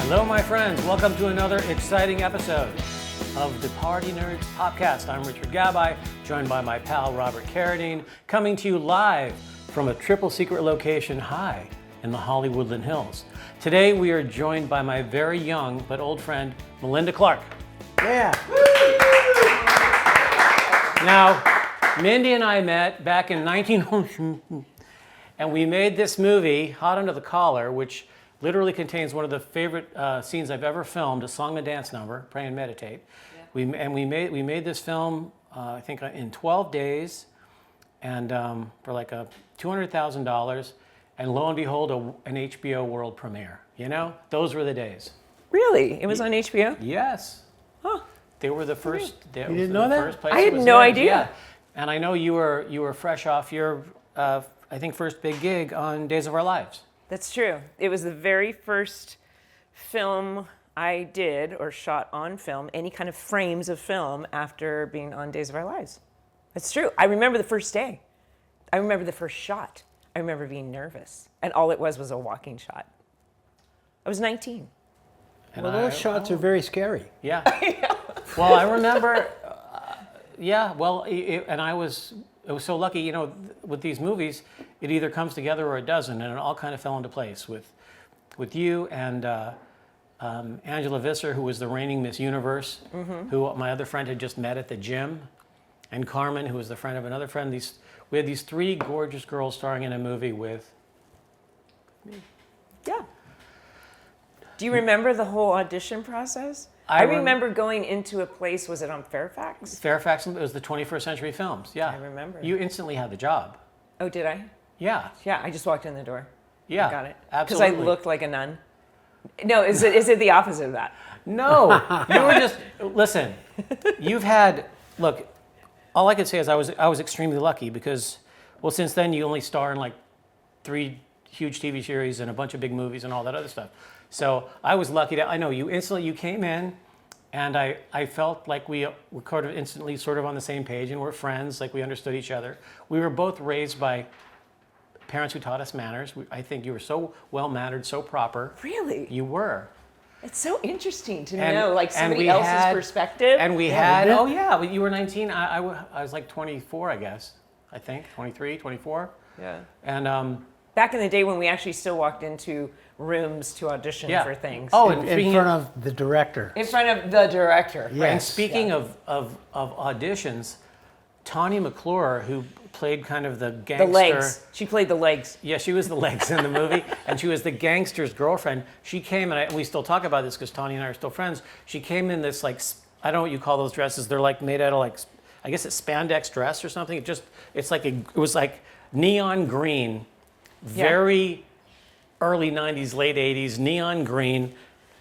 Hello, my friends. Welcome to another exciting episode of the Party Nerds Podcast. I'm Richard Gabai, joined by my pal Robert Carradine, coming to you live from a triple secret location high in the Hollywoodland Hills. Today we are joined by my very young but old friend, Melinda Clarke. Yeah. Now, Mindy and I met back in 19... and we made this movie, Hot Under the Collar, which literally contains one of the favorite scenes I've ever filmed, a song and dance number, Pray and Meditate. Yeah. We made this film, I think, in 12 days, and for like $200,000, and lo and behold, an HBO world premiere. You know, those were the days. Really? It was on HBO? Yes. Huh. They were the first. You didn't know that? First place I had was no theirs. idea. Yeah. And I know you were fresh off your, I think, first big gig on Days of Our Lives. That's true. It was the very first film I did or shot on film, any kind of frames of film after being on Days of Our Lives. That's true. I remember the first day. I remember the first shot. I remember being nervous. And all it was a walking shot. I was 19. And Well, those shots are very scary. Yeah. Well, I remember, and I was so lucky, you know, with these movies, it either comes together or it doesn't, and it all kind of fell into place with you and Angela Visser, who was the reigning Miss Universe, who my other friend had just met at the gym, and Carmen, who was the friend of another friend. We had these three gorgeous girls starring in a movie with me. Yeah. Do you remember the whole audition process? I remember going into a place, was it on Fairfax? Fairfax, it was the 21st Century Films, yeah. I remember. You instantly had the job. Oh, did I? Yeah. Yeah, I just walked in the door. Yeah, Got it. absolutely. Because I looked like a nun. No, is it the opposite of that? No, you were just, listen, look, all I could say is I was extremely lucky because, well, since then you only star in like 3 huge TV series and a bunch of big movies and all that other stuff. So I was lucky I know you came in, and I felt like we were sort of instantly sort of on the same page and we're friends, like we understood each other. We were both raised by parents who taught us manners. I think you were so well-mannered, so proper. Really? You were. It's so interesting to know, like, and somebody else's perspective. And we had, oh yeah, you were 19. I was like 24, I guess. I think, 23, 24. Yeah. And back in the day when we actually still walked into rooms to audition for things. Oh, In front of the director. In front of the director. Yes. And speaking of auditions, Tawny McClure, who played kind of the gangster. The legs. She played the legs. Yeah, she was the legs in the movie, and she was the gangster's girlfriend. She came, and we still talk about this because Tawny and I are still friends. She came in this, like, I don't know what you call those dresses. They're like made out of, like, I guess it's spandex dress or something. It was like neon green, very early 90s, late 80s, neon green.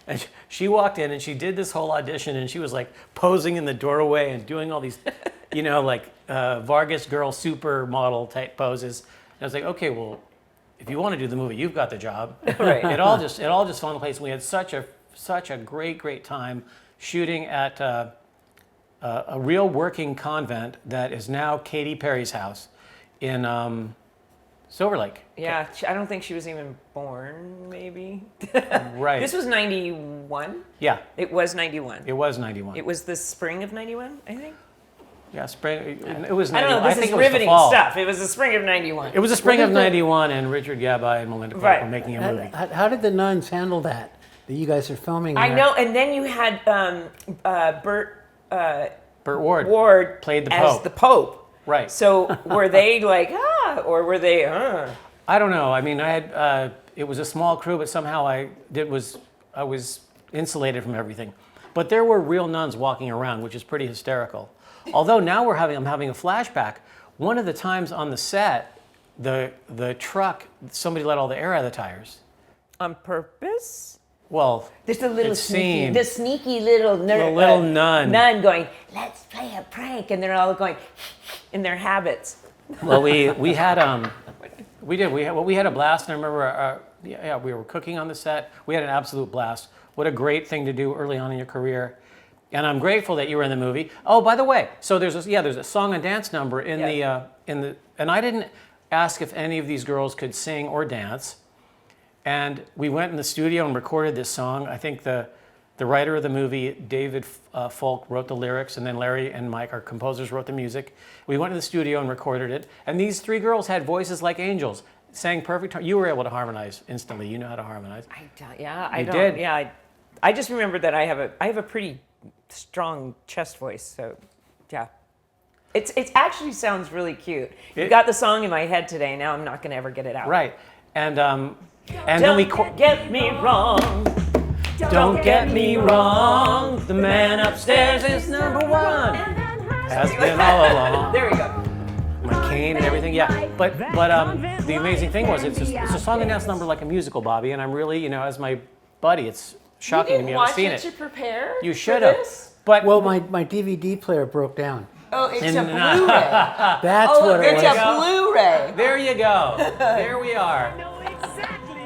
And she walked in and she did this whole audition and she was like posing in the doorway and doing all these, you know, like Vargas girl supermodel type poses. And I was like, okay, well, if you want to do the movie, you've got the job. Right. It all just fell into place. We had such a great time shooting at a real working convent that is now Katy Perry's house in Silver Lake. Yeah, I don't think she was even born, maybe. Right. This was 91? Yeah. It was 91. It was 91. It was the spring of 91, I think? Yeah, spring. It was 91. I don't know, this think is it was the riveting fall. stuff. It was the spring of 91. It was the spring of 91, and Richard Gabai and Melinda Clarke were making a movie. How did the nuns handle that you guys are filming I there? know, and then you had Burt Ward played the as Pope. the Pope. Right. So were they like, or were they, I don't know. I mean, I had it was a small crew, but somehow I was insulated from everything. But there were real nuns walking around, which is pretty hysterical. Although now I'm having a flashback. One of the times on the set, the truck, somebody let all the air out of the tires. On purpose? Well, There's a little it sneaky, seemed. the sneaky little nerd, little nun. Nun going, let's play a prank, and they're all going in their habits. Well, we had a blast, and I remember we were cooking on the set. We had an absolute blast. What a great thing to do early on in your career. And I'm grateful that you were in the movie. Oh, by the way, so there's a song and dance number in the and I didn't ask if any of these girls could sing or dance. And we went in the studio and recorded this song. I think the writer of the movie, David Folk, wrote the lyrics, and then Larry and Mike, our composers, wrote the music. We went to the studio and recorded it. And these three girls had voices like angels, sang perfect. You were able to harmonize instantly. You know how to harmonize. I did. Yeah, I just remember that I have a pretty strong chest voice. So, yeah. It actually sounds really cute. You got the song in my head today. Now I'm not going to ever get it out. Right. And then Don't get me wrong. Don't get me wrong. The man upstairs is number one. Has been all along. There we go. My cane and everything. Yeah. But the amazing thing was it's a song and dance number like a musical, Bobby. And I'm really, as my buddy, it's shocking to me. I haven't seen it. To prepare. You should have. But Well, my DVD player broke down. Oh, it's a Blu-ray. That's what it It's was. a Blu-ray. there you go. There we are.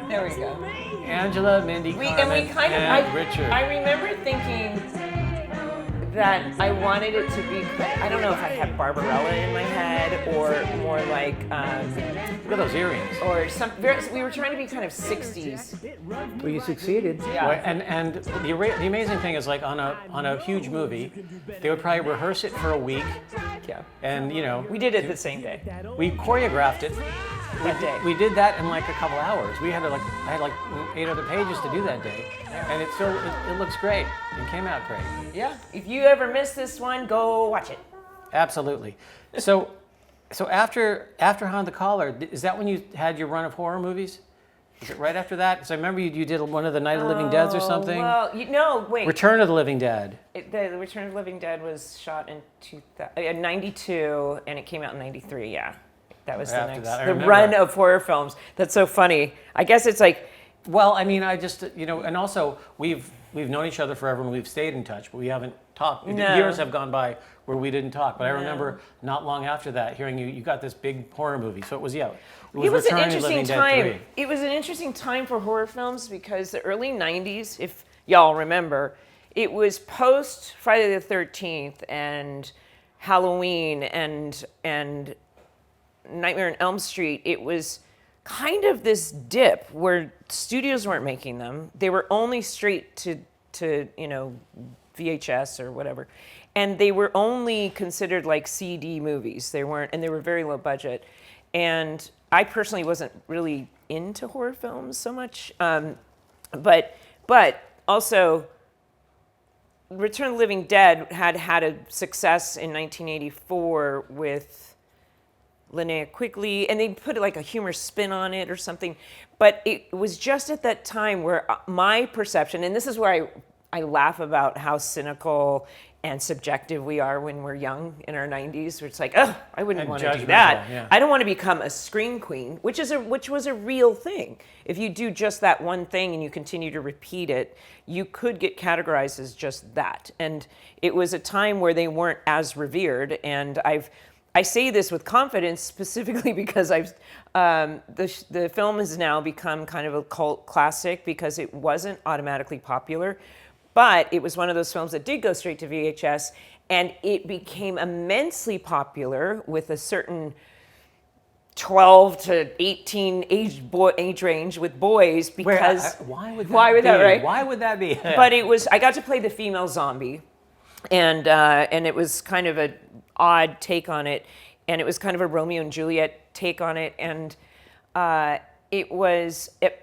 There we go. Angela, Mindy, Carmen, and Richard. I remember thinking that I wanted it to be, I don't know if I had Barbarella in my head or more like, Look at those earrings. or some, we were trying to be kind of 60s. Well, you succeeded. Yeah. And the amazing thing is, like on a huge movie, they would probably rehearse it for a week, Yeah. and We did it the same day. we choreographed it. That day. We did that in like a couple hours. I had like 8 other pages to do that day, and it looks great. It came out great. Yeah. If you ever miss this one, go watch it. Absolutely. So after Hound the Collar, is that when you had your run of horror movies? Is it right after that? Because I remember you did one of the Night of the Living Deads or something. Well, no, wait. Return of the Living Dead. The Return of the Living Dead was shot in 92, and it came out in 93, yeah. That was After that, I the remember. run of horror films. That's so funny. I guess it's like, Well, I mean, I just, and also we've known each other forever and we've stayed in touch, but we haven't talked. No. Years have gone by where we didn't talk. But I remember not long after that hearing you got this big horror movie. So it was it was an Return of the interesting Living Dead time. 3. It was an interesting time for horror films because the early 90s, if y'all remember, it was post Friday the 13th and Halloween and Nightmare on Elm Street. It was kind of this dip where studios weren't making them. They were only straight to VHS or whatever. And they were only considered like CD movies. They weren't, and they were very low budget. And I personally wasn't really into horror films so much. But also, Return of the Living Dead had a success in 1984 with Linnea Quigley, and they put like a humor spin on it or something. But it was just at that time where my perception, and this is where I laugh about how cynical and subjective we are when we're young in our 90s, where it's like, oh, I wouldn't And want to do judgmental, that. yeah. I don't want to become a scream queen, which was a real thing. If you do just that one thing and you continue to repeat it, you could get categorized as just that. And it was a time where they weren't as revered, and I say this with confidence specifically because the film has now become kind of a cult classic because it wasn't automatically popular, but it was one of those films that did go straight to VHS, and it became immensely popular with a certain 12 to 18 age range with boys because why would that why would be? that, right? Why would that be? But I got to play the female zombie, and it was kind of an odd take on it, and it was kind of a Romeo and Juliet take on it, and I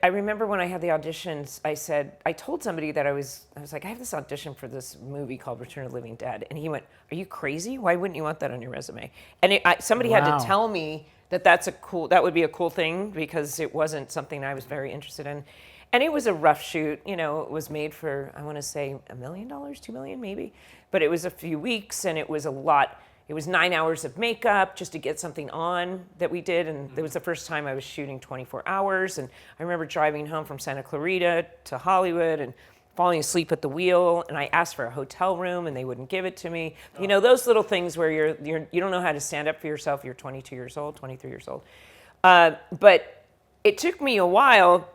remember when I had the auditions, I told somebody that I was like, I have this audition for this movie called Return of the Living Dead, and he went, "Are you crazy? Why wouldn't you want that on your resume?" And somebody had Wow. to tell me that that would be a cool thing because it wasn't something I was very interested in. And it was a rough shoot, it was made for, I want to say $1 million, $2 million maybe, but it was a few weeks and it was a lot. It was 9 hours of makeup just to get something on that we did. And it was the first time I was shooting 24 hours. And I remember driving home from Santa Clarita to Hollywood and falling asleep at the wheel. And I asked for a hotel room and they wouldn't give it to me. Those little things where you don't know how to stand up for yourself. You're 22 years old, 23 years old. But it took me a while.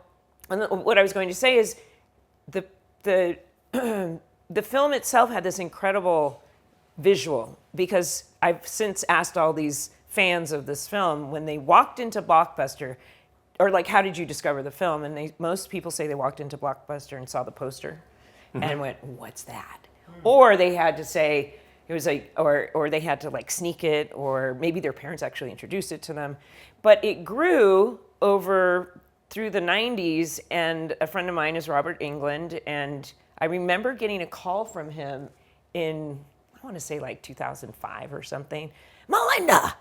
And what I was going to say is the film itself had this incredible visual, because I've since asked all these fans of this film, when they walked into Blockbuster, or like, how did you discover the film? And most people say they walked into Blockbuster and saw the poster and went, what's that? Or they had to say, it was like, or they had to like sneak it, or maybe their parents actually introduced it to them. But it grew over through the 90s, and a friend of mine is Robert England, and I remember getting a call from him in, I want to say like 2005 or something. Melinda,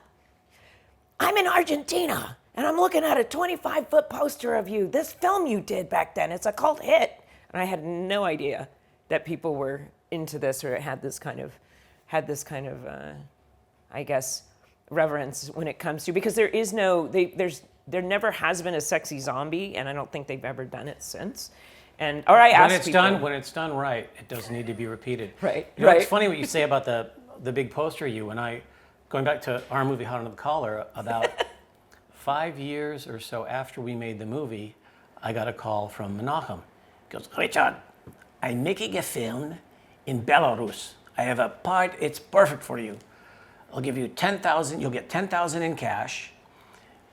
I'm in Argentina, and I'm looking at a 25-foot poster of you. This film you did back then, it's a cult hit. And I had no idea that people were into this, or it had this kind of, I guess, reverence when it comes to, because there is no, there never has been a sexy zombie, and I don't think they've ever done it since. And or I asked people, when it's done right, it doesn't need to be repeated. Right. You know, right. It's funny what you say about the big poster. Going back to our movie Hot Under the Collar, about 5 years or so after we made the movie, I got a call from Menachem. He goes, Richard, I'm making a film in Belarus. I have a part, it's perfect for you. I'll give you 10,000, you'll get 10,000 in cash.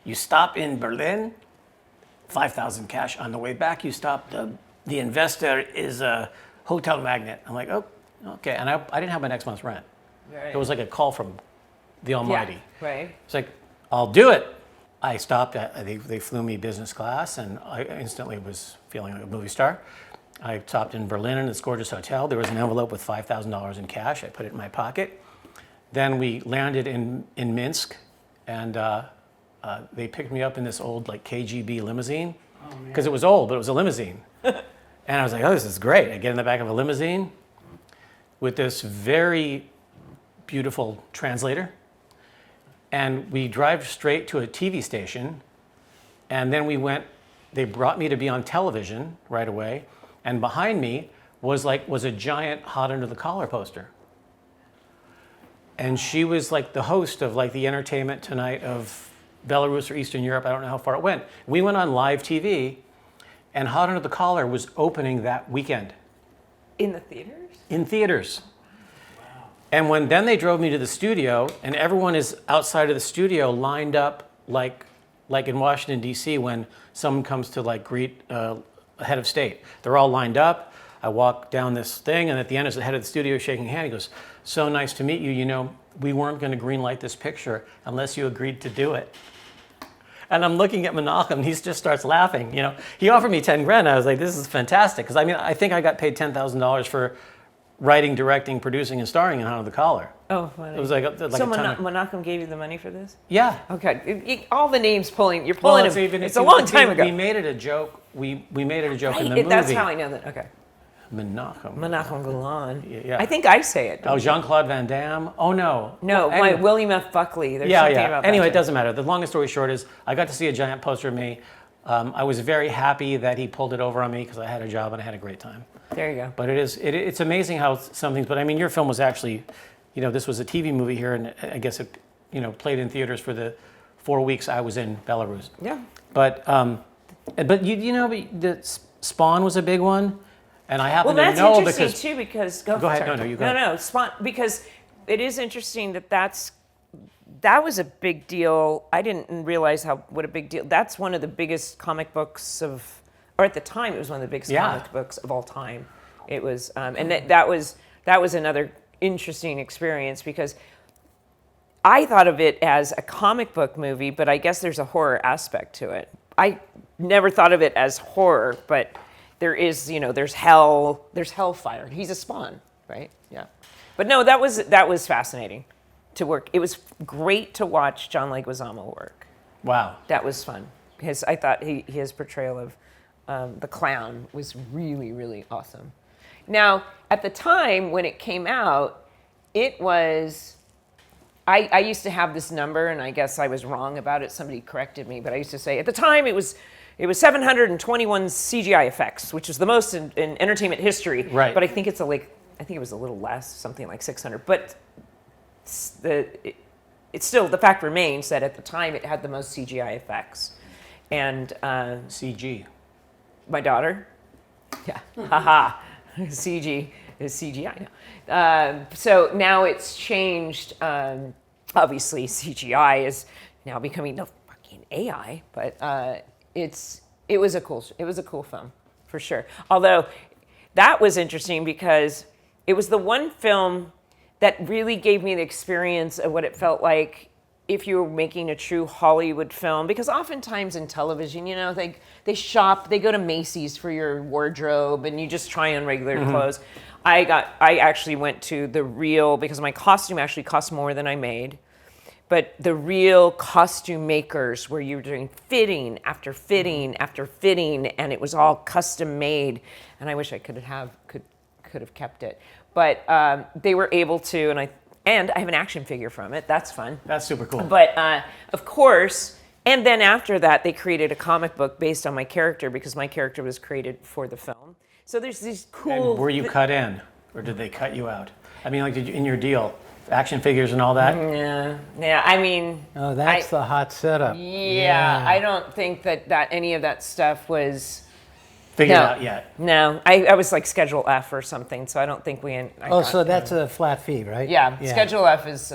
You stop in Berlin, 5,000 cash. On the way back, you stop, the investor is a hotel magnate. I'm like, oh, okay. And I didn't have my next month's rent. Right. It was like a call from the Almighty. Yeah, right. It's like, I'll do it. I stopped, they flew me business class, and I instantly was feeling like a movie star. I stopped in Berlin in this gorgeous hotel. There was an envelope with $5,000 in cash. I put it in my pocket. Then we landed in Minsk, and they picked me up in this old like KGB limousine, because it was old, but it was a limousine. And I was like, oh, this is great. I get in the back of a limousine with this very beautiful translator, and we drive straight to a TV station, and then they brought me to be on television right away, and behind me was a giant Hot Under the Collar poster. And she was like the host of like the Entertainment Tonight of Belarus or Eastern Europe. I don't know how far it went. We went on live TV, and Hot Under the Collar was opening that weekend. In the theaters? In theaters. Wow. And then they drove me to the studio, and everyone is outside of the studio lined up like in Washington, D.C. when someone comes to like greet a head of state. They're all lined up. I walk down this thing, and at the end is the head of the studio shaking hand. He goes, so nice to meet you. You know, we weren't going to greenlight this picture unless you agreed to do it. And I'm looking at Menachem, and he just starts laughing. You know, he offered me 10 grand. I was like, this is fantastic. Because I mean, I think I got paid $10,000 for writing, directing, producing, and starring in Hot Under the Collar. Oh, funny. It was like so a ton of... Menachem gave you the money for this? Yeah. Okay. All the names you're pulling them. It's a long time ago. We made it a joke. We made it a joke in the movie. That's how I know that. Okay. Menachem Golan. Yeah. I think I say it. Oh, Jean-Claude Van Damme. Oh, no. No, Anyway. William F. Buckley. There's something about that. Anyway, it doesn't matter. The longest story short is I got to see a giant poster of me. I was very happy that he pulled it over on me because I had a job and I had a great time. There you go. But it's amazing how some things, but I mean, your film was actually, you know, this was a TV movie here, and I guess it, you know, played in theaters for the 4 weeks I was in Belarus. Yeah. But you know, the Spawn was a big one. And I happen to know because... Well, that's interesting, too, because... Go ahead. No, you go ahead. No, Spawn, because it is interesting that was a big deal. I didn't realize what a big deal... That's one of the biggest comic books or at the time, it was one of the biggest comic books of all time. It was... and that was another interesting experience, because I thought of it as a comic book movie, but I guess there's a horror aspect to it. I never thought of it as horror, but... There is, you know, there's hellfire. He's a spawn, right? Yeah. But no, that was fascinating to work. It was great to watch John Leguizamo work. Wow. That was fun. I thought his portrayal of the clown was really, really awesome. Now, at the time when it came out, it was... I used to have this number, and I guess I was wrong about it. Somebody corrected me, but I used to say, at the time, it was 721 CGI effects, which is the most in entertainment history. Right. But I think it was a little less, something like 600. But it's still, the fact remains that at the time it had the most CGI effects. And CG. My daughter. Yeah. Haha. CG is CGI now. So now it's changed. Obviously, CGI is now becoming no fucking AI, but it was a cool film for sure. Although that was interesting because it was the one film that really gave me the experience of what it felt like if you were making a true Hollywood film. Because oftentimes in television, they shop, they go to Macy's for your wardrobe and you just try on regular clothes. I actually went to the real, because my costume actually cost more than I made, but the real costume makers where you were doing fitting after fitting after fitting, and it was all custom made. And I wish I could have kept it. But they were able to, and I have an action figure from it. That's fun. That's super cool. But of course, and then after that, they created a comic book based on my character because my character was created for the film. So there's these cool. And were you cut in, or did they cut you out? I mean, like, did you, in your deal, action figures and all that? Yeah. I mean. Oh, that's the hot setup. Yeah, I don't think that any of that stuff was Figured out yet. No, I was like Schedule F or something, so I don't think so that's a flat fee, right? Yeah, Schedule F is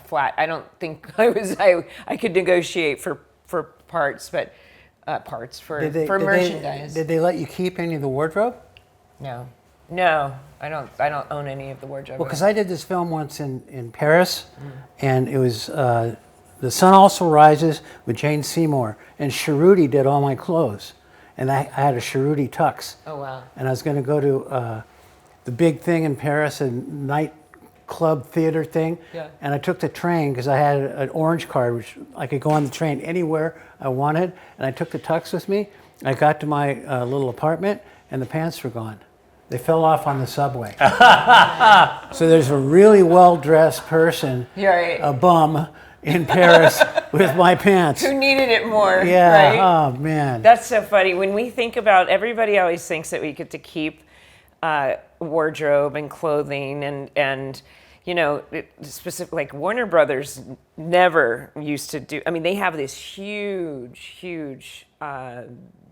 flat. I don't think I could negotiate for parts, but for merchandise. Did they let you keep any of the wardrobe? No, I don't own any of the wardrobe. Well, because I did this film once in Paris, and it was The Sun Also Rises with Jane Seymour, and Cerruti did all my clothes. And I had a Cerruti tux. Oh, wow. And I was going to go to the big thing in Paris, a nightclub theater thing. Yeah. And I took the train because I had an orange card, which I could go on the train anywhere I wanted. And I took the tux with me. I got to my little apartment, and the pants were gone. They fell off on the subway. So there's a really well-dressed person, a bum, in Paris with my pants. Who needed it more? Yeah. Right? Oh man. That's so funny. When we think about, everybody always thinks that we get to keep wardrobe and clothing and specific, like Warner Brothers never used to do. I mean, they have this huge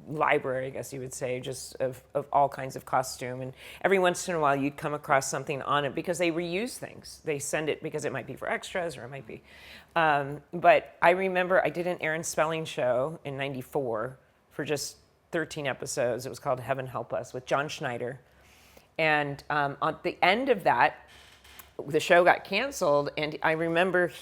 library, I guess you would say, just of all kinds of costume. And every once in a while you'd come across something on it because they reuse things. They send it because it might be for extras or it might be. But I remember I did an Aaron Spelling show in '94 for just 13 episodes. It was called Heaven Help Us with John Schneider. And at the end of that, the show got canceled. And I remember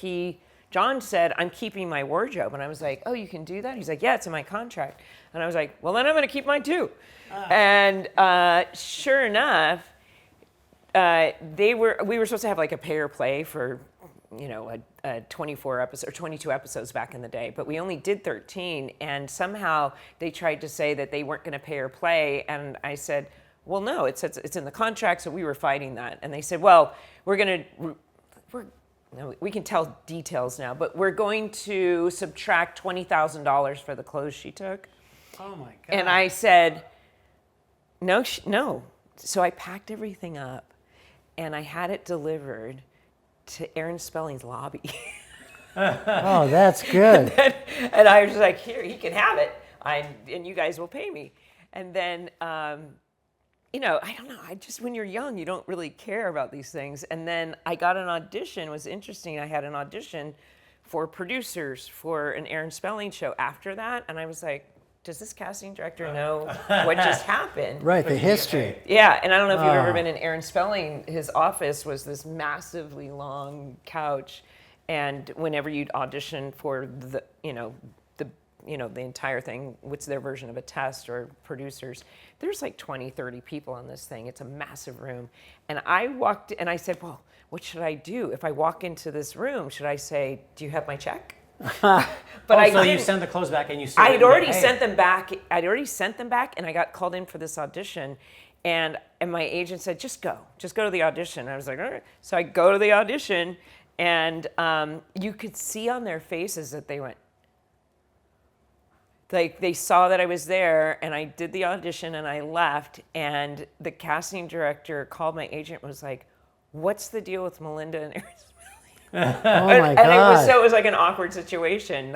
John said, "I'm keeping my wardrobe." And I was like, "Oh, you can do that?" He's like, "Yeah, it's in my contract." And I was like, "Well, then I'm going to keep mine too." And sure enough, we were supposed to have like a pay or play for, a 24 episode or 22 episodes back in the day, but we only did 13. And somehow they tried to say that they weren't going to pay or play. And I said, "Well, no, it's in the contract." So we were fighting that. And they said, "Well, we can tell details now, but we're going to subtract $20,000 for the clothes she took." Oh my God. And I said, no. So I packed everything up and I had it delivered to Aaron Spelling's lobby. Oh, that's good. and I was like, "Here, he can have it. And you guys will pay me." And then, I don't know. When you're young, you don't really care about these things. And then I got an audition. It was interesting. I had an audition for producers for an Aaron Spelling show after that. And I was like, does this casting director know what just happened? Right, the history. Yeah, and I don't know if you've ever been in Aaron Spelling. His office was this massively long couch. And whenever you'd audition for the entire thing, what's their version of a test or producers, there's like 20, 30 people on this thing. It's a massive room. And I walked and I said, "Well, what should I do? If I walk into this room, should I say, 'Do you have my check?'" But so you sent the clothes back and you said, I had already sent them back. And I got called in for this audition. And my agent said, just go to the audition. I was like, all right. So I go to the audition, and you could see on their faces that they went, like they saw that I was there, and I did the audition and I left, and the casting director called my agent and was like, "What's the deal with Melinda and Aaron Spelling?" Oh my God. It was like an awkward situation.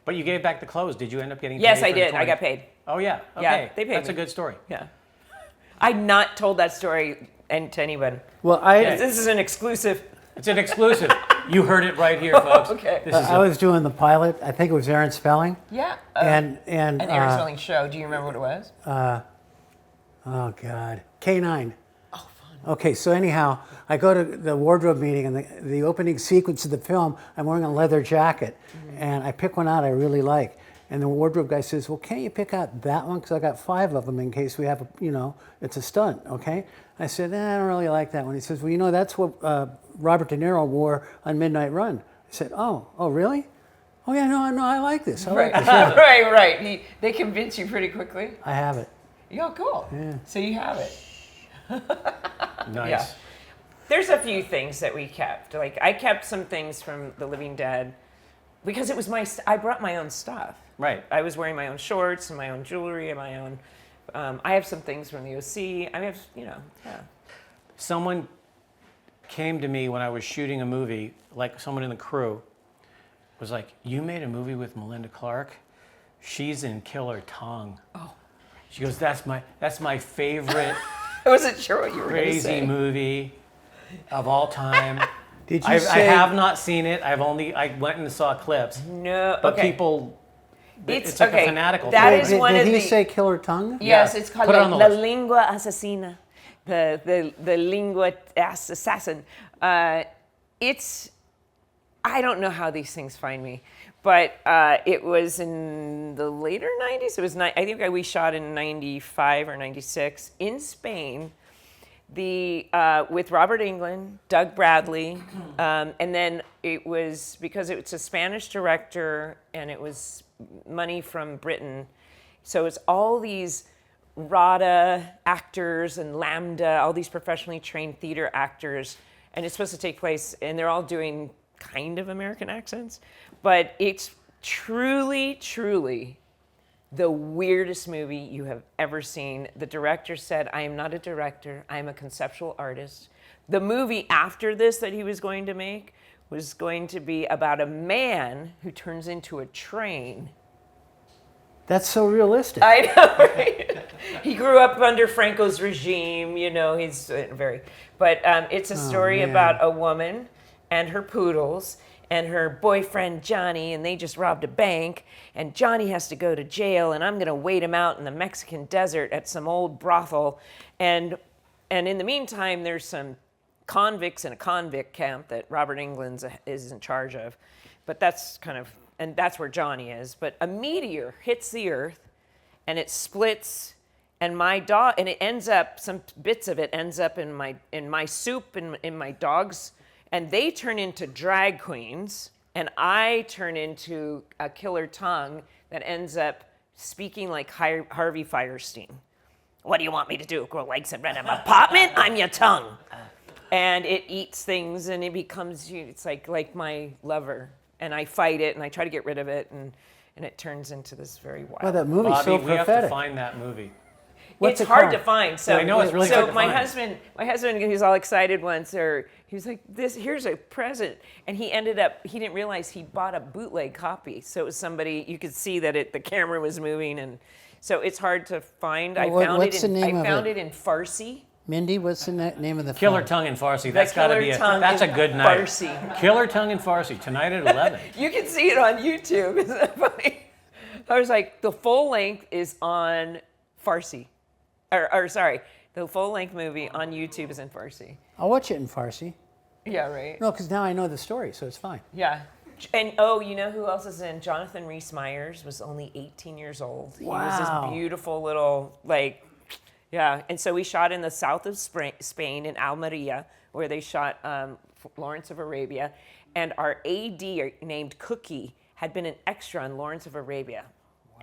But you gave back the clothes. Did you end up getting paid? Yes, I did. I got paid. Oh yeah. Okay. Yeah, they paid That's me. a good story. Yeah. I'd not told that story to anyone. Well, This is an exclusive. It's an exclusive. You heard it right here, folks. Okay. This is I was doing the pilot. I think it was Aaron Spelling. Yeah. And An Aaron Spelling show. Do you remember what it was? oh God, K9. Oh, fun. Okay, so anyhow, I go to the wardrobe meeting, and the opening sequence of the film, I'm wearing a leather jacket, and I pick one out I really like. And the wardrobe guy says, well, can't you pick out that one? Because I got 5 of them in case we have, it's a stunt, okay? I said, I don't really like that one. He says, well, that's what Robert De Niro wore on Midnight Run. I said, oh, really? Oh, yeah, no, I like this. I like this. Yeah. Right. They convince you pretty quickly. I have it. Yeah, cool. Yeah. So you have it. nice. Yeah. There's a few things that we kept. Like, I kept some things from The Living Dead because it was I brought my own stuff. Right. I was wearing my own shorts and my own jewelry and my own. I have some things from the OC. I have, yeah. Someone came to me when I was shooting a movie, like someone in the crew, was like, you made a movie with Melinda Clarke? She's in Killer Tongue. Oh. She goes, that's my favorite I wasn't sure what you were going to say. crazy movie of all time. Did you I say... have not seen it. I went and saw clips. No, But okay. people, it's like a fanatical That thing. is Did one of he the... say Killer Tongue? Yes, Yeah. it's called Put it on the La list. Lingua Assassina, the lingua assassin. It's, I don't know how these things find me, but it was in the later 90s. It was, I think we shot in 95 or 96 in Spain. With Robert Englund, Doug Bradley, and then it was because it's a Spanish director and it was money from Britain, so it's all these RADA actors and Lambda, all these professionally trained theater actors, and it's supposed to take place, and they're all doing kind of American accents, but it's truly the weirdest movie you have ever seen. The director said, I am not a director, I am a conceptual artist. The movie after this that he was going to make was going to be about a man who turns into a train. That's so realistic. I know, right? He grew up under Franco's regime, he's very, but it's a story man. about a woman and her poodles and her boyfriend Johnny, and they just robbed a bank, and Johnny has to go to jail, and I'm gonna wait him out in the Mexican desert at some old brothel, and in the meantime, there's some convicts in a convict camp that Robert Englund is in charge of, but that's and that's where Johnny is. But a meteor hits the earth, and it splits, and and it ends up, some bits of it ends up in my soup, in my dog's. And they turn into drag queens, and I turn into a killer tongue that ends up speaking like Harvey Firestein. What do you want me to do? Grow legs and rent an apartment? I'm your tongue. And it eats things, and it becomes, it's like my lover. And I fight it, and I try to get rid of it, and it turns into this very wild. Well, that movie's Bobby, so we have prophetic. to find that movie. What's It's it hard called? to find. So I know, it's really hard to my find. my husband, he was all excited once, or he was like, here's a present. And he didn't realize he bought a bootleg copy. So it was somebody, you could see that the camera was moving. And so it's hard to find. Well, I found what's the name I of found it? it in Farsi. Mindy, what's the name of the Killer film? Tongue in Farsi. That's got to Killer be Tongue that's a in good night. Farsi. Killer Tongue in Farsi, tonight at 11. You can see it on YouTube. Isn't that funny? I was like, the full length is on Farsi. Or sorry, the full length movie on YouTube is in Farsi. I'll watch it in Farsi. Yeah, right. No, because now I know the story, so it's fine. Yeah. And you know who else is in? Jonathan Rhys-Meyers was only 18 years old. He was Wow. this beautiful little, yeah. And so we shot in the south of Spain in Almeria, where they shot Lawrence of Arabia. And our AD named Cookie had been an extra on Lawrence of Arabia.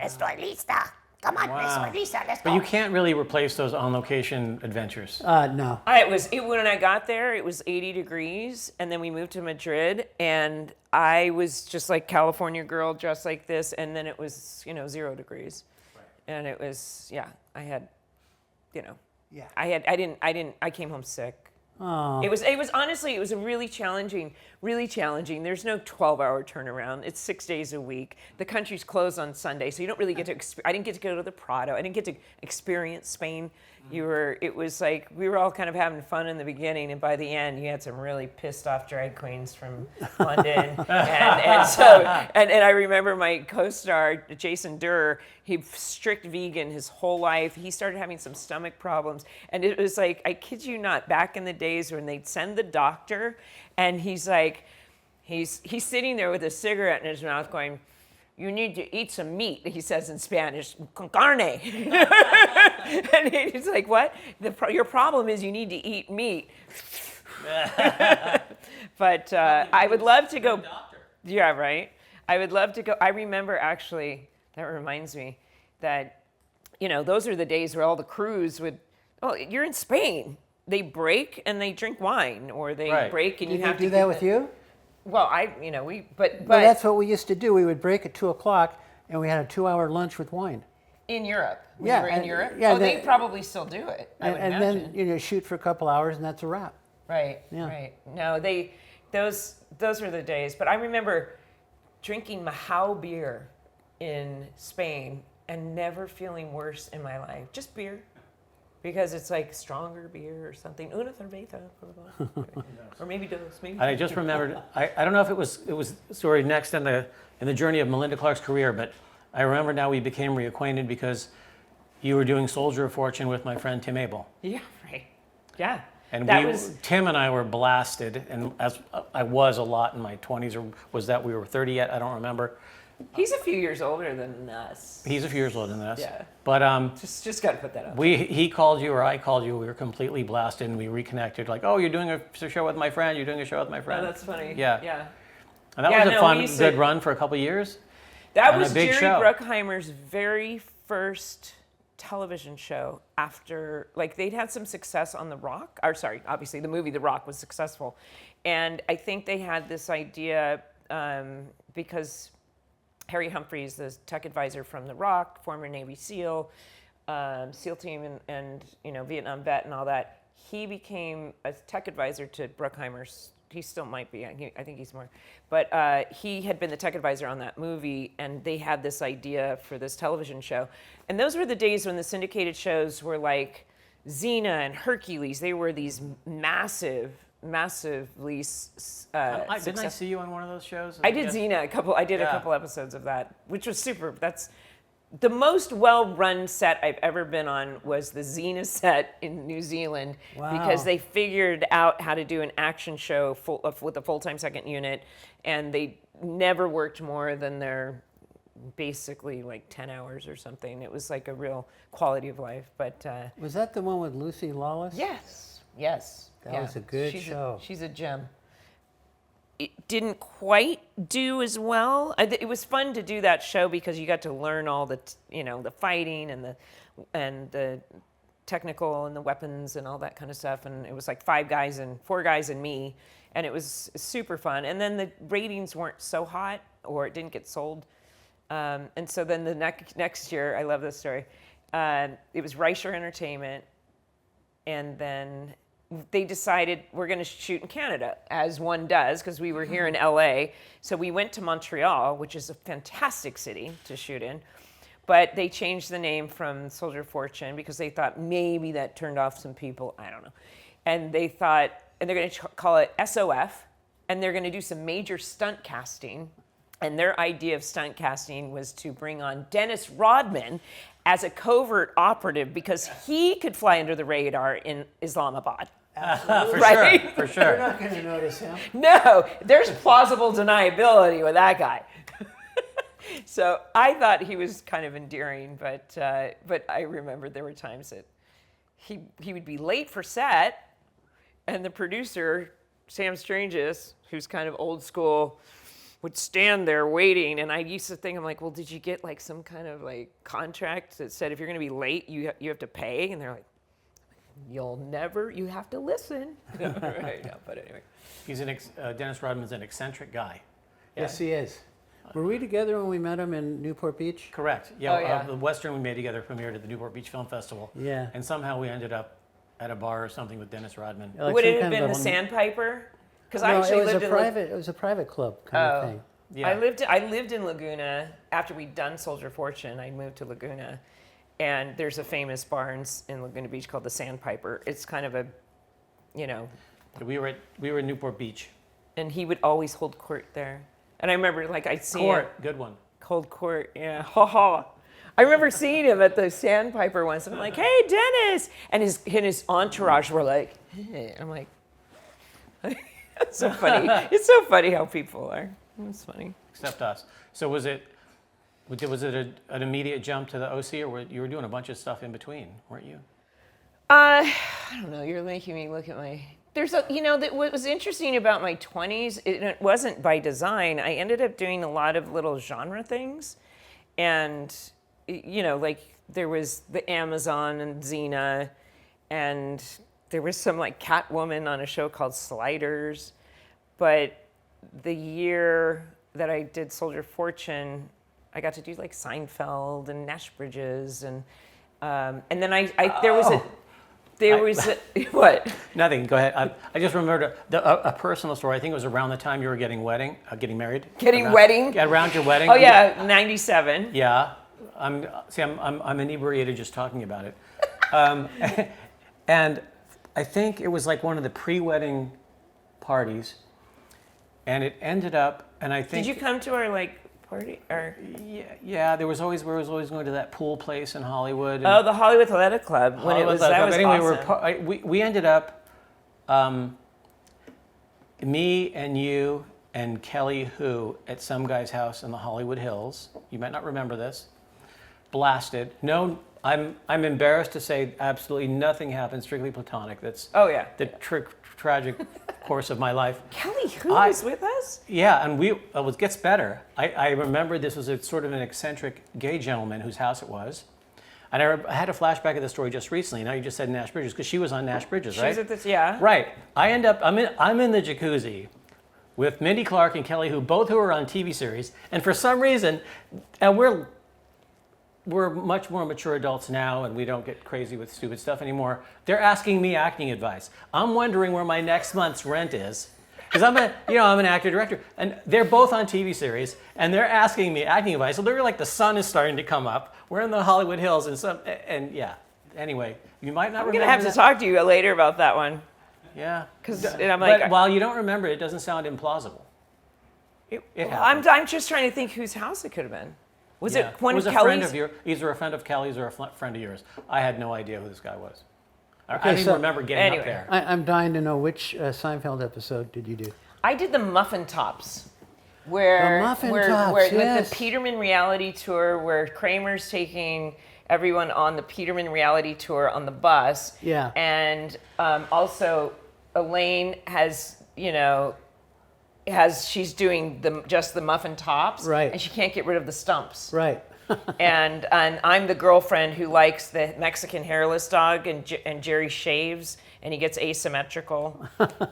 Estoy lista. Come on, Wow. Estoy lista. Let's But go. you can't really replace those on-location adventures. No. When I got there, it was 80 degrees, and then we moved to Madrid, and I was just like California girl dressed like this, and then it was 0 degrees, and it was I had, Yeah. I came home sick. Oh. It was honestly, it was a really challenging. There's no 12-hour turnaround. It's 6 days a week. The country's closed on Sunday, so you don't really get to. I didn't get to go to the Prado. I didn't get to experience Spain. It was like we were all kind of having fun in the beginning, and by the end, you had some really pissed off drag queens from London, and I remember my co-star Jason Durr. He's strict vegan his whole life. He started having some stomach problems, and it was like, I kid you not, back in the days when they'd send the doctor, and he's like, he's sitting there with a cigarette in his mouth, going, "You need to eat some meat," he says in Spanish, "con carne." And he's like, "What? Your problem is you need to eat meat." But I would love to go. Yeah, right. I would love to go. I remember, actually, that reminds me that, those are the days where all the crews would. Oh, you're in Spain. They break and they drink wine, or they break and Did you they have to do that with you? Well, but Well, that's what we used to do. We would break at 2:00, and we had a 2-hour lunch with wine. in Europe. We Yeah, were in and- Europe. yeah, Oh, they the- probably still do it. I would And imagine. then shoot for a couple hours, and that's a wrap. Right. Yeah. Right. No, those are the days. But I remember drinking Mahau beer in Spain and never feeling worse in my life. Just beer. Because it's like stronger beer or something. Una cerveza, blah, blah, blah. Or maybe dos. Maybe. And I just remembered, I don't know if it was sort of next in the journey of Melinda Clarke's career, but I remember now we became reacquainted because you were doing Soldier of Fortune with my friend Tim Abel. Yeah. Right. Yeah. And That Tim and I were blasted, and as I was a lot in my 20s, or was that we were 30 yet? I don't remember. He's a few years older than us. He's a few years older than us. Yeah. But Just got to put that up. he called you or I called you. We were completely blasted, and we reconnected. Like, oh, you're doing a show with my friend. You're doing a show with my Oh, friend. that's funny. Yeah. Yeah. And that Yeah, was a no, fun, we used good to- run for a couple of years. That And a was big Jerry show. Bruckheimer's very first television show after, like, they'd had some success on The Rock. Or sorry, obviously the movie The Rock was successful. And I think they had this idea because Harry Humphreys, the tech advisor from The Rock, former Navy SEAL, SEAL team and Vietnam vet and all that, he became a tech advisor to Bruckheimer's. He still might be. I think he's more. But he had been the tech advisor on that movie, and they had this idea for this television show. And those were the days when the syndicated shows were like Xena and Hercules. They were these massively Didn't I successful. see you on one of those shows? I did Xena I did a Yeah. couple episodes of that, which was super. That's the most well-run set I've ever been on was the Xena set in New Zealand because Wow. they figured out how to do an action show with a full-time second unit, and they never worked more than their basically like 10 hours or something. It was like a real quality of life. But Was that the one with Lucy Lawless? yes. That was a good show. She's a gem. It didn't quite do as well. It was fun to do that show because you got to learn all the the fighting and the technical and the weapons and all that kind of stuff. And it was like 4 guys and me, and it was super fun. And then the ratings weren't so hot, or it didn't get sold. And so then the next year, I love this story. It was Reicher Entertainment, and then they decided we're going to shoot in Canada, as one does, because we were here in LA. So we went to Montreal, which is a fantastic city to shoot in. But they changed the name from Soldier of Fortune because they thought maybe that turned off some people. I don't know. And they thought, and they're going to call it SOF, and they're going to do some major stunt casting. And their idea of stunt casting was to bring on Dennis Rodman as a covert operative because he could fly under the radar in Islamabad. For Right? sure, for You're sure. not going to notice him. No, there's plausible deniability with that guy. So I thought he was kind of endearing, but I remember there were times that he would be late for set, and the producer, Sam Stranges, who's kind of old school, would stand there waiting, and I used to think, I'm like, well, did you get like some kind of like contract that said if you're going to be late, you have to pay? And they're like, you have to listen. Right, no, but anyway. He's Dennis Rodman's an eccentric guy. Yes, he is. Were we together when we met him in Newport Beach? Correct. Yeah, Oh, yeah. the Western we made together premiered at the Newport Beach Film Festival. Yeah. And somehow we ended up at a bar or something with Dennis Rodman. Like Would some it have kind of been a- the Sandpiper? Because I No, actually it was lived a in private. It was a private club kind of thing. Yeah. I lived in Laguna after we'd done Soldier Fortune. I moved to Laguna, and there's a famous bar in Laguna Beach called the Sandpiper. It's kind of a, you know, We were in Newport Beach. and he would always hold court there. And I remember like I'd see him Court, good one. hold court, yeah, ha ha. I remember seeing him at the Sandpiper once, and I'm like, "Hey, Dennis!" And his entourage were like, "Hey," I'm like, "It's so funny. It's so funny how people are. It's funny." Except us. So was it an immediate jump to the OC, or you were doing a bunch of stuff in between, weren't you? I don't know. You're making me look at my. What was interesting about my 20s, it wasn't by design. I ended up doing a lot of little genre things. And, like there was the Amazon and Xena, and there was some like Catwoman on a show called Sliders. But the year that I did Soldier Fortune, I got to do like Seinfeld and Nash Bridges, and then there was what? Nothing. Go ahead. I just remembered a personal story. I think it was around the time you were getting married. Wedding? Around your wedding. Oh yeah, 97. Yeah. I'm inebriated just talking about it. And I think it was like one of the pre-wedding parties, and it ended up. And I think. Did you come to our like party or? Yeah. We were always going to that pool place in Hollywood. Oh, the Hollywood Athletic Club. When it was that was anyway, awesome. we ended up, me and you and Kelly Hu at some guy's house in the Hollywood Hills. You might not remember this. Blasted. No, I'm embarrassed to say absolutely nothing happened. Strictly platonic. That's Oh yeah. the tragic course of my life. Kelly Hu was with us? Yeah, and it gets better. I remember this was a sort of an eccentric gay gentleman whose house it was. And I had a flashback of the story just recently. Now you just said Nash Bridges, because she was on Nash Bridges, right? She was at this, yeah. Right. I'm in the jacuzzi with Mindy Clarke and Kelly Hu, both who are on TV series. And for some reason, and we're much more mature adults now, and we don't get crazy with stupid stuff anymore. They're asking me acting advice. I'm wondering where my next month's rent is, because I'm an actor director, and they're both on TV series, and they're asking me acting advice. So they're like, the sun is starting to come up. We're in the Hollywood Hills, and yeah. Anyway, you might not. I'm remember gonna have to talk to you later about that one. Yeah. And I'm like, but while you don't remember, it doesn't sound implausible. It happened. I'm just trying to think whose house it could have been. Was Yeah. it one was of a friend Kelly's? of yours, either a friend of Kelly's or a friend of yours. I had no idea who this guy was. I Okay, don't even so- remember getting Anyway. up there. I'm dying to know which Seinfeld episode did you do? I did the Muffin Tops, where The Muffin where Tops, with yes. the Peterman reality tour, where Kramer's taking everyone on the Peterman reality tour on the bus. Yeah. And also Elaine has she's doing just the Muffin Tops, Right. and she can't get rid of the stumps. Right. And I'm the girlfriend who likes the Mexican hairless dog, and Jerry shaves and he gets asymmetrical.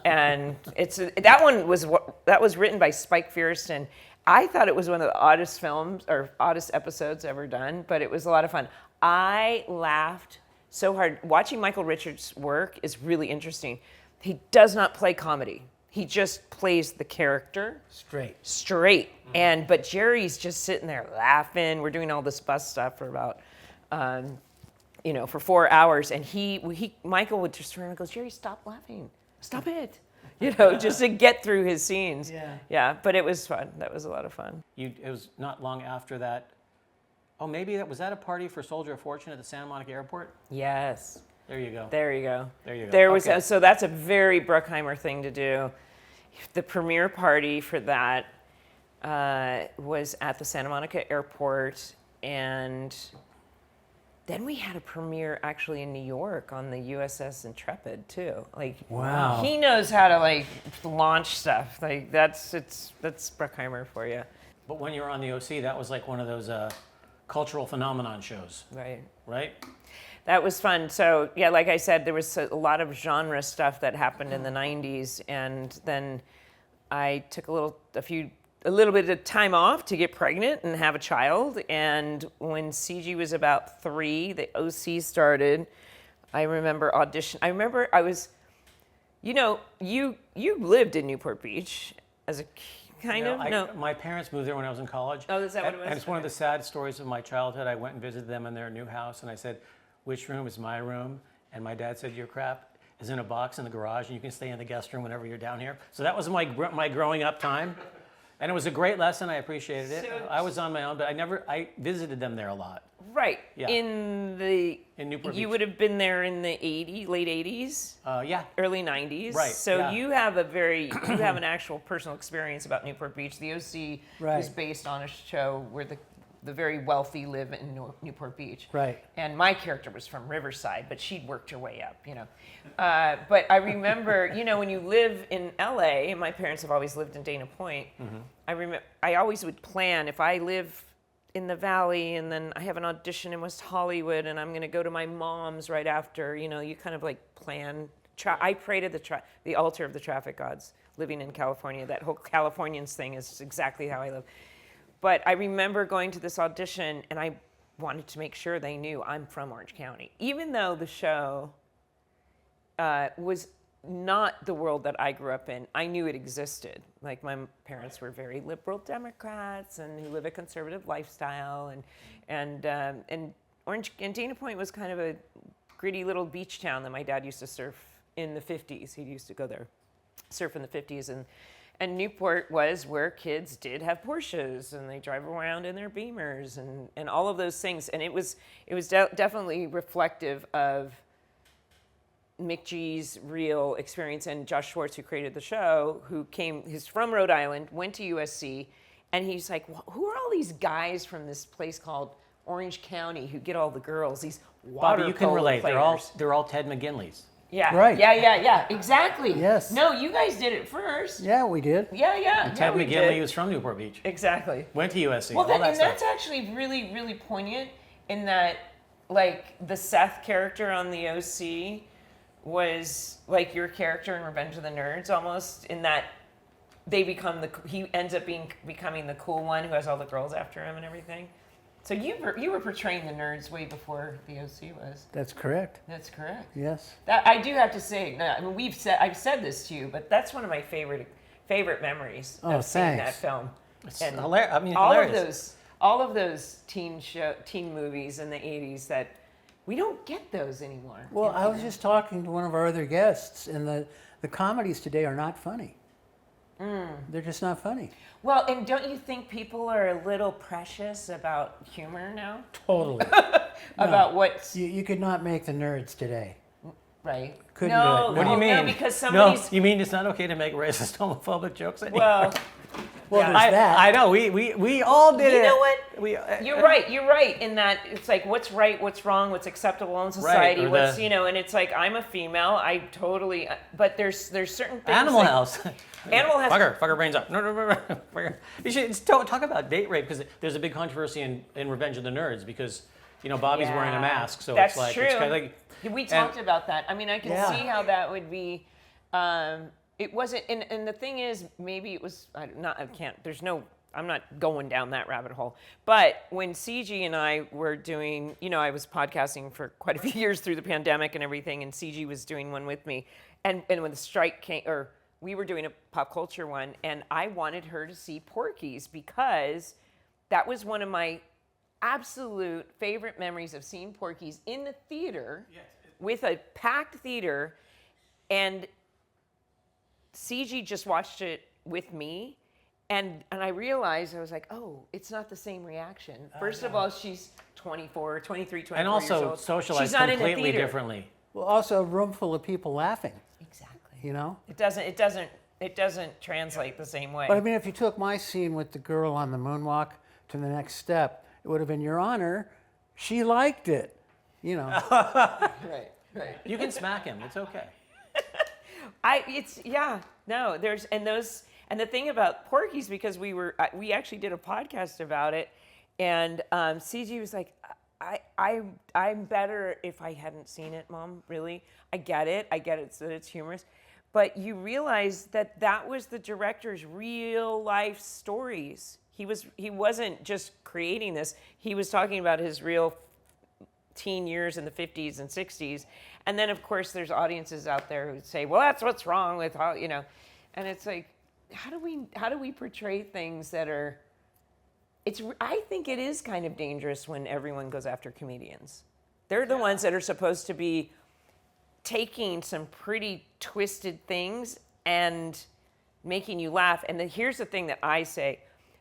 And that was written by Spike Fierstein. I thought it was one of the oddest films or oddest episodes ever done, but it was a lot of fun. I laughed so hard. Watching Michael Richards' work is really interesting. He does not play comedy. He just plays the character straight. But Jerry's just sitting there laughing. We're doing all this bus stuff for about, for 4 hours. And Michael would just turn and goes, Jerry, stop laughing. Stop it. Just to get through his scenes. Yeah. But it was fun. That was a lot of fun. It was not long after that. Oh, maybe was that a party for Soldier of Fortune at the Santa Monica Airport? Yes. There you go. There you go. There you go. There was Okay. so that's a very Bruckheimer thing to do. The premiere party for that was at the Santa Monica Airport, and then we had a premiere actually in New York on the USS Intrepid too. Wow. He knows how to launch stuff. That's Bruckheimer for you. But when you were on the OC, that was like one of those cultural phenomenon shows, right? That was fun. So yeah, like I said, there was a lot of genre stuff that happened in the 90s, and then I took a little bit of time off to get pregnant and have a child. And when CG was about 3, the OC started. I remember audition. I remember I was, you lived in Newport Beach as a kind of. No. My parents moved there when I was in college. Oh, is that what it was? And it's one of the sad stories of my childhood. I went and visited them in their new house, and I said, "Which room is my room?" And my dad said, "Your crap is in a box in the garage, and you can stay in the guest room whenever you're down here." So that was my growing up time. And it was a great lesson. I appreciated it. I was on my own, but I visited them there a lot. Right. Yeah. In Newport you Beach. would have been there in the late 80s, Yeah. early 90s. Right, So yeah. you have you have an actual personal experience about Newport Beach. The OC was based on a show where the very wealthy live in Newport Beach. Right. And my character was from Riverside, but she'd worked her way up, But I remember, when you live in LA, and my parents have always lived in Dana Point, I always would plan if I live in the Valley and then I have an audition in West Hollywood and I'm going to go to my mom's right after, you kind of like plan. I pray to the altar of the traffic gods living in California. That whole Californians thing is exactly how I live. But I remember going to this audition, and I wanted to make sure they knew I'm from Orange County. Even though the show was not the world that I grew up in, I knew it existed. Like, my parents were very liberal Democrats and who live a conservative lifestyle. And Dana Point was kind of a gritty little beach town that my dad used to surf in the 50s. He used to go there, surf in the 50s. And Newport was where kids did have Porsches and they drive around in their Beamers and all of those things. And it was definitely reflective of Mick G's real experience. And Josh Schwartz, who created the show, he's from Rhode Island, went to USC, and he's like, who are all these guys from this place called Orange County who get all the girls, these water Bobby, you can polo relate. players? They're all Ted McGinleys. Yeah. Right. Yeah. Exactly. Yes. No, you guys did it first. Yeah, we did. Yeah. Ted we McGinley did. was from Newport Beach. Exactly. Went to USC. Well, all that stuff. that's actually really, really poignant in that, like, the Seth character on the OC was like your character in Revenge of the Nerds, almost, in that he ends up becoming the cool one who has all the girls after him and everything. So you were portraying the nerds way before the OC was. That's correct. That's correct. Yes. That I do have to say. I mean, I've said this to you, but that's one of my favorite memories of seeing that film. It's And hilarious. I mean, all hilarious. of those teen movies in the 80s that we don't get those anymore. Well, I was just talking to one of our other guests, and the comedies today are not funny. They're just not funny. Well, and don't you think people are a little precious about humor now? Totally. About what's You could not make the nerds today. right? Couldn't no, do it. no, What do you mean? No, because somebody's you mean it's not okay to make racist, homophobic jokes anymore? well. Well, Yeah. there's that. I know. We all did it. You know what? We, You're right in that it's like what's right, what's wrong, what's acceptable in society, or what's and it's like I'm a female, I totally, but there's certain things. Animal like, House. Animal House. Fuck her brains up. No. You should talk about date rape because there's a big controversy in Revenge of the Nerds because Bobby's wearing a mask, so That's it's like true. it's kind of like We talked about that. I mean, I can Yeah. see how that would be. It wasn't, and the thing is, maybe it was. I'm not going down that rabbit hole. But when CG and I were doing, I was podcasting for quite a few years through the pandemic and everything, and CG was doing one with me, and when the strike came, or we were doing a pop culture one, and I wanted her to see Porky's because that was one of my absolute favorite memories of seeing Porky's in the theater with a packed theater, and CG just watched it with me, and I realized, I was like, oh, it's not the same reaction. First of all, she's 23, 24 and years also old. socialized She's not in a completely theater. differently. Well, also a room full of people laughing. Exactly. It doesn't translate the same way. But I mean, if you took my scene with the girl on the moonwalk to the next step, it would have been, Your Honor, she liked it. Right. You can smack him. It's okay. And the thing about Porky's, because we actually did a podcast about it, and CG was like, I'm better if I hadn't seen it, Mom. Really, I get it that it's humorous, but you realize that was the director's real life stories. He wasn't just creating this. He was talking about his real teen years in the 50s and 60s. And then, of course, there's audiences out there who say, well, that's what's wrong with how, you know. And it's like, how do we portray things that are, I think it is kind of dangerous when everyone goes after comedians. They're the ones that are supposed to be taking some pretty twisted things and making you laugh. And then here's the thing that I say,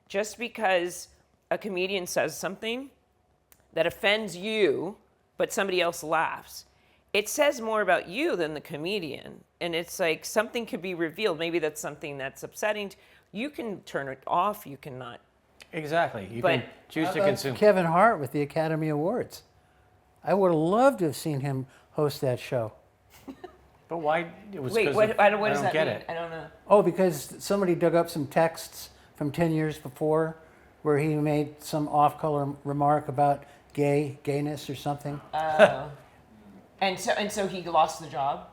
just because a comedian says something that offends you, but somebody else laughs, it says more about you than the comedian. And it's like something could be revealed. Maybe that's something that's upsetting. You can turn it off, you cannot. Exactly. You can choose to consume. Kevin Hart with the Academy Awards. I would have loved to have seen him host that show. But why? It was Wait, 'cause what of- does I don't that get mean? it. I don't know. Oh, because somebody dug up some texts from 10 years before where he made some off-color remark about gayness or something. And so he lost the job?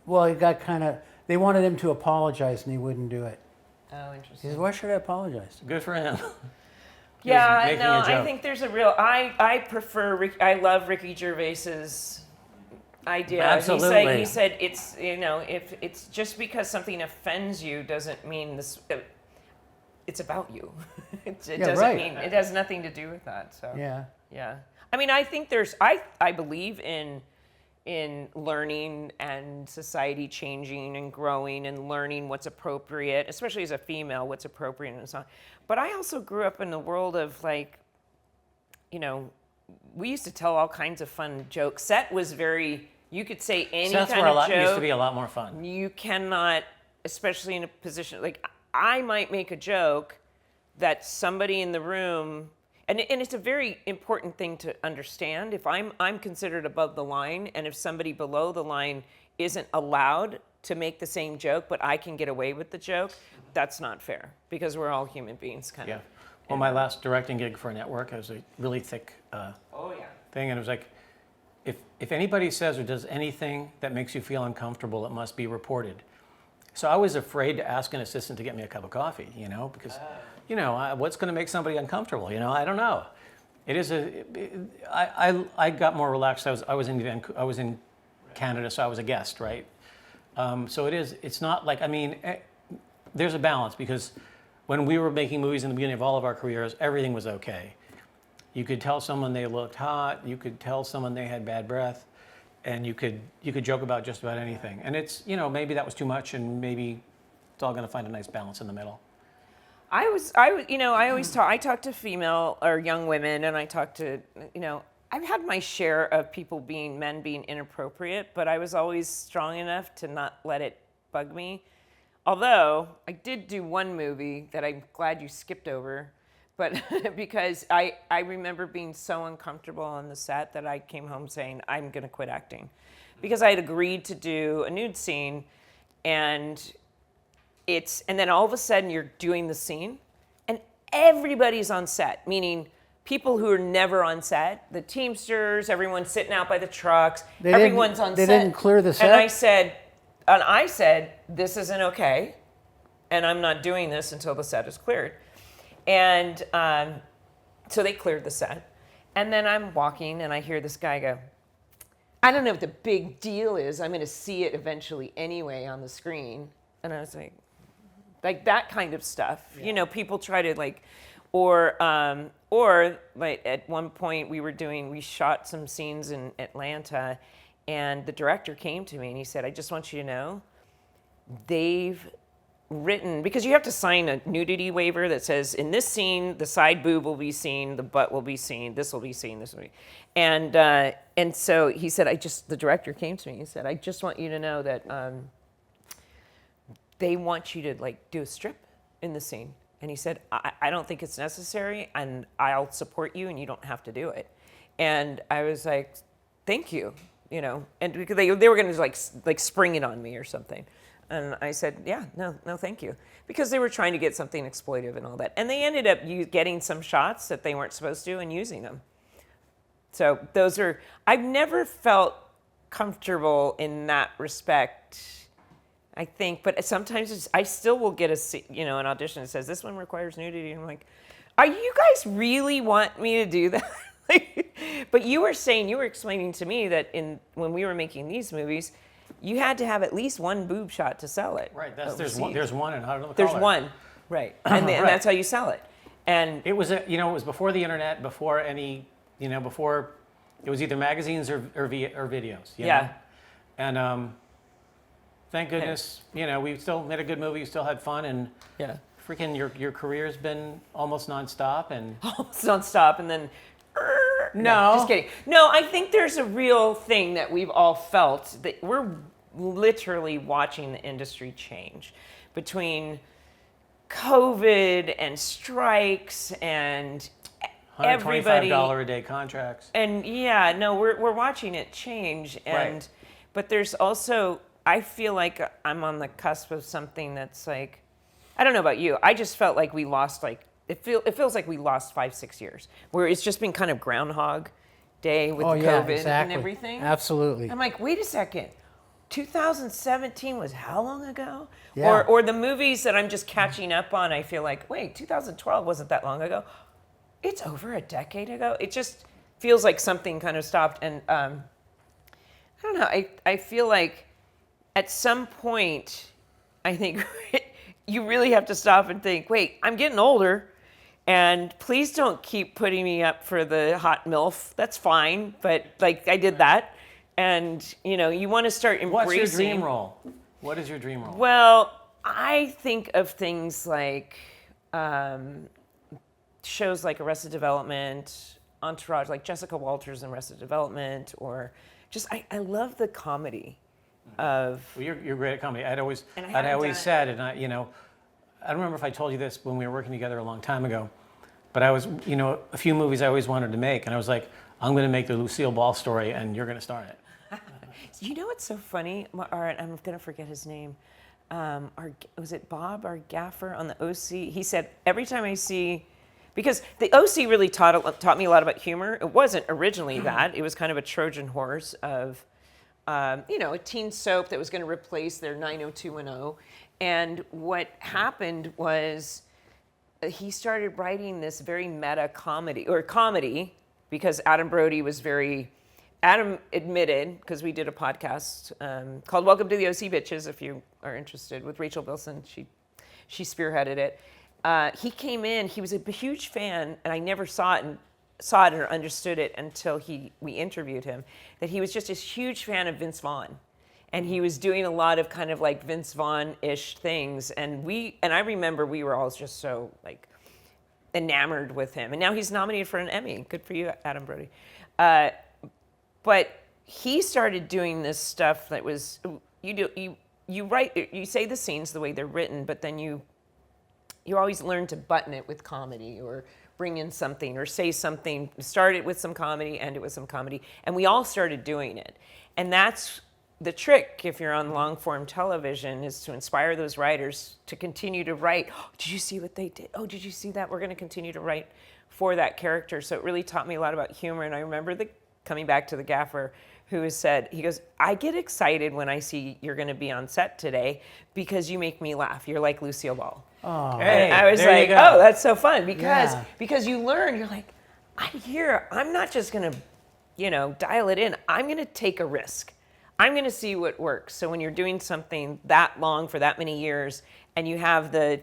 Well, he got kind of, they wanted him to apologize and he wouldn't do it. Oh, He interesting. says, why should I apologize? Good for him. Yeah, making no, a joke. I think there's a real, I prefer, I love Ricky Gervais's idea. Absolutely. He said it's, you know, if it's just because something offends you doesn't mean this, it's about you. It doesn't right. mean, it has nothing to do with that, so. Yeah. Yeah. I mean, I think I believe in learning and society changing and growing and learning what's appropriate, especially as a female, what's appropriate and so on. But I also grew up in the world of, like, you know, we used to tell all kinds of fun jokes. Set was very, you could say any So that's kind where of joke. used to be a lot more fun. You cannot, especially in a position, like, I might make a joke that somebody in the room, and it's a very important thing to understand. If I'm considered above the line, and if somebody below the line isn't allowed to make the same joke, but I can get away with the joke, that's not fair, because we're all human beings, kind Yeah. of. Well, my last directing gig for a network, it was a really thick Oh, yeah. thing, and it was like, if anybody says or does anything that makes you feel uncomfortable, it must be reported. So I was afraid to ask an assistant to get me a cup of coffee, you know, because, you know, what's going to make somebody uncomfortable? You know, I don't know. It is I got more relaxed. I was in Canada, so I was a guest, right? So it's not like, I mean, there's a balance, because when we were making movies in the beginning of all of our careers, everything was okay. You could tell someone they looked hot. You could tell someone they had bad breath. And you could joke about just about anything. And it's, you know, maybe that was too much, and maybe it's all going to find a nice balance in the middle. I talk to female or young women, and I talk to, you know, I've had my share of men being inappropriate, but I was always strong enough to not let it bug me. Although I did do one movie that I'm glad you skipped over, but because I remember being so uncomfortable on the set that I came home saying, I'm going to quit acting. Because I had agreed to do a nude scene, and then all of a sudden you're doing the scene, and everybody's on set, meaning people who are never on set, the Teamsters, everyone's sitting out by the trucks, everyone's on set. They didn't clear the set? And I said, this isn't okay, and I'm not doing this until the set is cleared. And so they cleared the set. And then I'm walking, and I hear this guy go, I don't know what the big deal is. I'm going to see it eventually anyway on the screen. And I was like that kind of stuff. Yeah. You know, people try to, like, or like at one point we shot some scenes in Atlanta, and the director came to me and he said, I just want you to know, they've written, because you have to sign a nudity waiver that says in this scene the side boob will be seen, the butt will be seen, this will be seen, this will be, and so he said, the director came to me, he said, I just want you to know that they want you to, like, do a strip in the scene. And he said, I don't think it's necessary, and I'll support you, and you don't have to do it. And I was like, thank you, you know, and because they were going to like spring it on me or something. And I said, yeah, no, thank you. Because they were trying to get something exploitive and all that. And they ended up getting some shots that they weren't supposed to and using them. So I've never felt comfortable in that respect, I think. But sometimes I still will get an audition that says, this one requires nudity. And I'm like, are you guys really want me to do that? But you were explaining to me that when we were making these movies, you had to have at least one boob shot to sell it. Right. There's one in How to Look There's Color. one. Right. And Right. that's how you sell it. And It was it was before the internet, before any before it was either magazines or videos. You Yeah. know? And thank goodness, we still made a good movie. We still had fun, and yeah. freaking your career's been almost nonstop. And Almost nonstop, and then No. just kidding. No, I think there's a real thing that we've all felt, that we're literally watching the industry change between COVID and strikes and everybody. $125 a day contracts. And yeah, no, we're watching it change. And Right. but there's also, I feel like I'm on the cusp of something that's like, I don't know about you. I just felt like we lost it feels like we lost 5-6 years, where it's just been kind of Groundhog Day with COVID exactly. and everything. Absolutely. I'm like, wait a second. 2017 was how long ago? Yeah. Or the movies that I'm just catching up on, I feel like, wait, 2012 wasn't that long ago. It's over a decade ago. It just feels like something kind of stopped. And I don't know. I feel like at some point, I think you really have to stop and think, wait, I'm getting older. And please don't keep putting me up for the hot MILF. That's fine. But like, I did that. And, you want to start embracing. What's your dream role? What is your dream role? Well, I think of things like shows like Arrested Development, Entourage, like Jessica Walters in Arrested Development, or just, I love the comedy of. Well, you're great at comedy. I'd always done said, and I don't remember if I told you this when we were working together a long time ago, but I was, a few movies I always wanted to make, and I was like, I'm going to make the Lucille Ball story, and you're going to star in it. You know what's so funny? All right, I'm going to forget his name. Was it Bob, our gaffer on the OC? He said, every time I see, because the OC really taught me a lot about humor. It wasn't originally that. It was kind of a Trojan horse of, a teen soap that was going to replace their 90210. And what happened was he started writing this very meta comedy, because Adam Brody was Adam admitted, because we did a podcast called Welcome to the OC Bitches, if you are interested, with Rachel Bilson. She spearheaded it. He came in, he was a huge fan, and I never saw it or understood it until we interviewed him, that he was just a huge fan of Vince Vaughn. And he was doing a lot of kind of like Vince Vaughn-ish things. And I remember we were all just so like enamored with him. And now he's nominated for an Emmy. Good for you, Adam Brody. But he started doing this stuff that was, you write, you say the scenes the way they're written, but then you always learn to button it with comedy, or bring in something, or say something, start it with some comedy, end it with some comedy. And we all started doing it. And that's the trick, if you're on long form television, is to inspire those writers to continue to write. Oh, did you see what they did? Oh, did you see that? We're going to continue to write for that character. So it really taught me a lot about humor. And I remember coming back to the gaffer who said, he goes, I get excited when I see you're going to be on set today because you make me laugh. You're like Lucille Ball. Oh. Hey, I was there like, you go. oh, that's so fun, because you learn, you're like, I'm not just going to, dial it in. I'm going to take a risk. I'm going to see what works. So when you're doing something that long for that many years, and you have the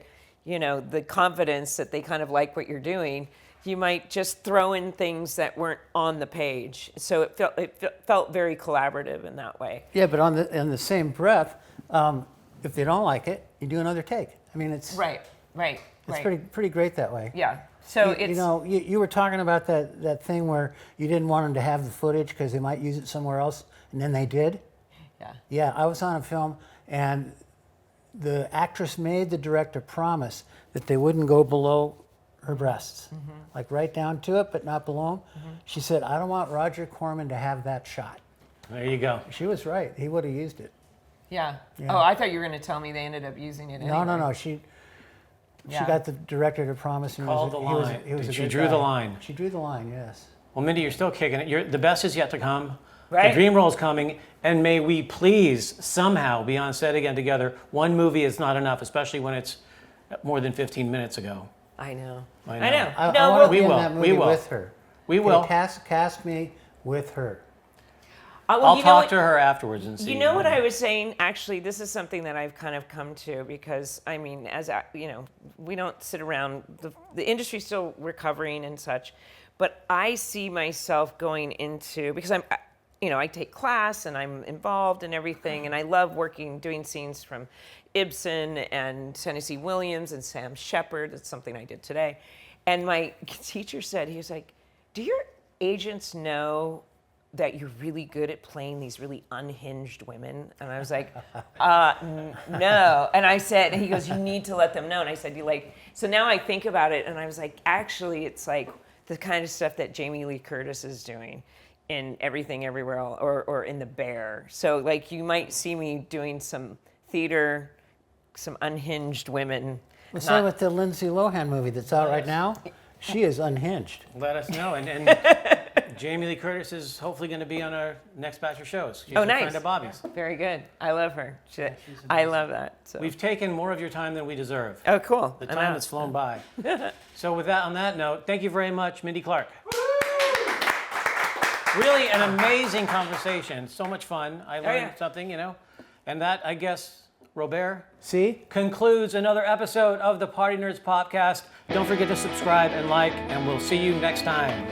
confidence that they kind of like what you're doing, you might just throw in things that weren't on the page. So it felt very collaborative in that way. Yeah, but in the same breath, if they don't like it, you do another take. I mean, it's Right. It's pretty great that way. Yeah. So you were talking about that thing where you didn't want them to have the footage because they might use it somewhere else, and then they did. Yeah. Yeah, I was on a film, and the actress made the director promise that they wouldn't go below her breasts, like right down to it, but not below them. She said, I don't want Roger Corman to have that shot. There you go. She was right. He would have used it. Yeah. Yeah. Oh, I thought you were going to tell me they ended up using it anyway. No. She got the director to promise him. Called the line. She drew the line. She drew the line, yes. Well, Mindy, you're still kicking it. The best is yet to come. Right. The dream roll's coming, and may we please somehow be on set again together. One movie is not enough, especially when it's more than 15 minutes ago. I know. I I know. want to We be in will. that We movie will. with her. We will. Cast me with her. Well, I'll you know talk what- to her afterwards and see. You know what I was saying? Actually, this is something that I've kind of come to because, I mean, we don't sit around. The industry's still recovering and such, but I see myself going into, because I take class and I'm involved in everything, and I love doing scenes from Ibsen and Tennessee Williams and Sam Shepard. That's something I did today. And my teacher said, he was like, do your agents know that you're really good at playing these really unhinged women? And I was like, no. And I said, and he goes, you need to let them know. And I said, so now I think about it, and I was like, actually, it's like the kind of stuff that Jamie Lee Curtis is doing in Everything Everywhere or in The Bear. So like you might see me doing some theater, some unhinged women. Well, same with the Lindsay Lohan movie that's out right now. She is unhinged. Let us know. And Jamie Lee Curtis is hopefully going to be on our next batch of shows. She's Oh, a nice. friend of Bobby's. Very good. I love her. I love that. So. We've taken more of your time than we deserve. Oh, cool. The time has flown by. So on that note, thank you very much, Mindy Clarke. Really an amazing conversation. So much fun. I learned something, And that, I guess, Robert, See? concludes another episode of the Party Nerds Podcast. Don't forget to subscribe and like, and we'll see you next time.